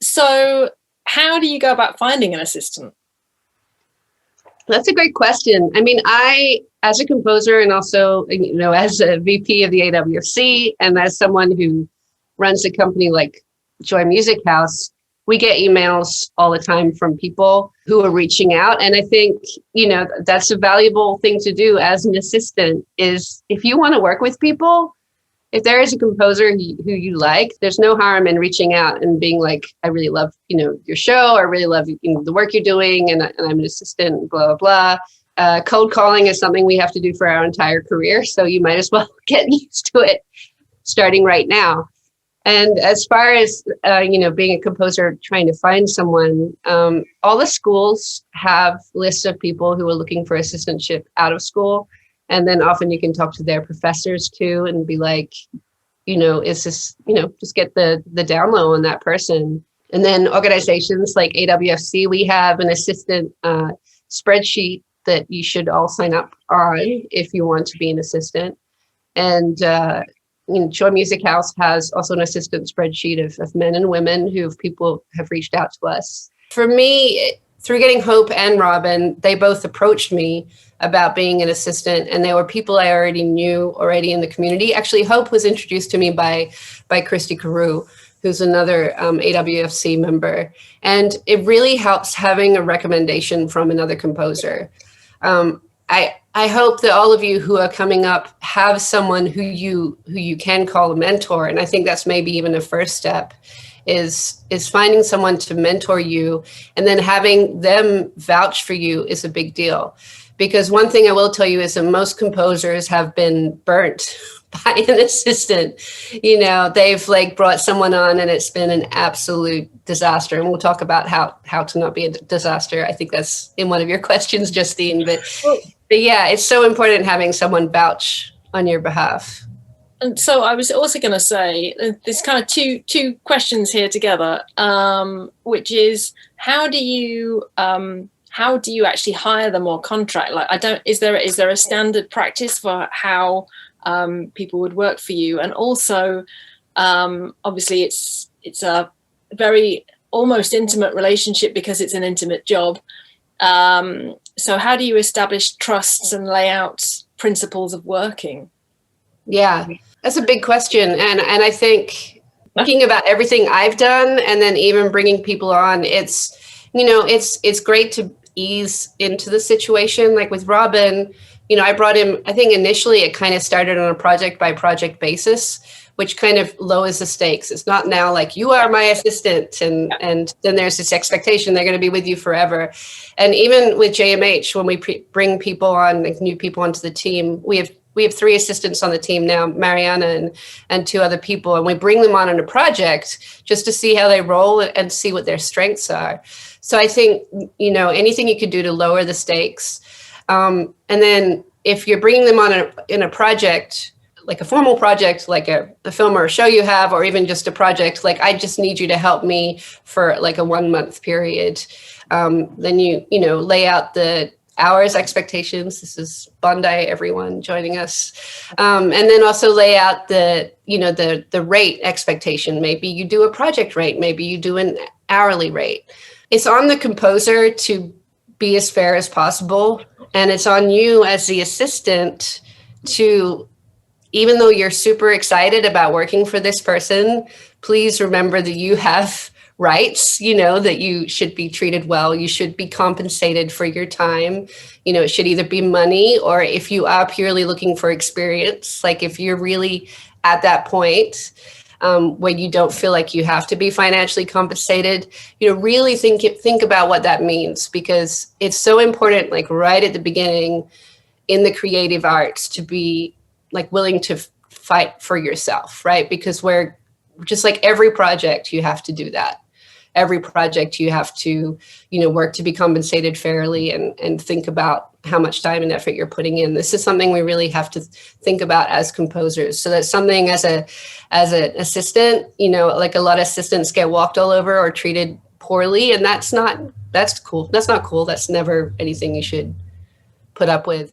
So how do you go about finding an assistant? That's a great question. I mean, as a composer and also, as a VP of the AWFC and as someone who runs a company like Joy Music House, we get emails all the time from people who are reaching out. And I think, that's a valuable thing to do as an assistant is if you want to work with people, if there is a composer who you like, there's no harm in reaching out and being like, I really love, your show. I really love the work you're doing. And I'm an assistant, blah, blah, blah. Cold calling is something we have to do for our entire career. So you might as well get used to it starting right now. And as far as, being a composer, trying to find someone, all the schools have lists of people who are looking for assistantship out of school. And then often you can talk to their professors too and be like, is this, just get the down low on that person. And then organizations like AWFC, we have an assistant spreadsheet that you should all sign up on if you want to be an assistant. And Joy Music House has also an assistant spreadsheet of men and women people have reached out to us. For me, through getting Hope and Robin, they both approached me about being an assistant, and they were people I already knew in the community. Actually, Hope was introduced to me by Christy Carew, who's another AWFC member. And it really helps having a recommendation from another composer. I hope that all of you who are coming up have someone who you can call a mentor. And I think that's maybe even a first step is finding someone to mentor you, and then having them vouch for you is a big deal. Because one thing I will tell you is that most composers have been burnt by an assistant. They've brought someone on and it's been an absolute disaster. And we'll talk about how to not be a disaster. I think that's in one of your questions, Justine. But yeah, it's so important having someone vouch on your behalf. And so I was also going to say, there's kind of two questions here together, which is how do you actually hire them or contract? Is there a standard practice for how people would work for you? And also, obviously, it's a very almost intimate relationship because it's an intimate job. So how do you establish trusts and lay out principles of working? Yeah, that's a big question. And I think thinking about everything I've done and then even bringing people on, it's great to ease into the situation. Like with Robin, I brought him, I think initially it kind of started on a project by project basis, which kind of lowers the stakes. It's not now like you are my assistant and then there's this expectation they're going to be with you forever. And even with JMH, when we bring people on, like new people onto the team, we have 3 assistants on the team now, Mariana and 2 other people, and we bring them on a project just to see how they roll and see what their strengths are. So I think, anything you could do to lower the stakes. And then if you're bringing them on in a project, like a formal project, like a film or a show you have, or even just a project, like I just need you to help me for like a 1-month period. Then you lay out the hours expectations. This is Bondi, everyone joining us. And then also lay out the rate expectation. Maybe you do a project rate, maybe you do an hourly rate. It's on the composer to be as fair as possible. And it's on you as the assistant to, even though you're super excited about working for this person, please remember that you have rights, that you should be treated well. You should be compensated for your time. It should either be money, or if you are purely looking for experience, like if you're really at that point where you don't feel like you have to be financially compensated, really think about what that means, because it's so important, like right at the beginning in the creative arts, to be like willing to fight for yourself, right? Because we're just like every project, you have to do that. Every project you have to, work to be compensated fairly and think about how much time and effort you're putting in. This is something we really have to think about as composers. So that's something as an assistant, like a lot of assistants get walked all over or treated poorly. And that's cool. That's not cool. That's never anything you should put up with.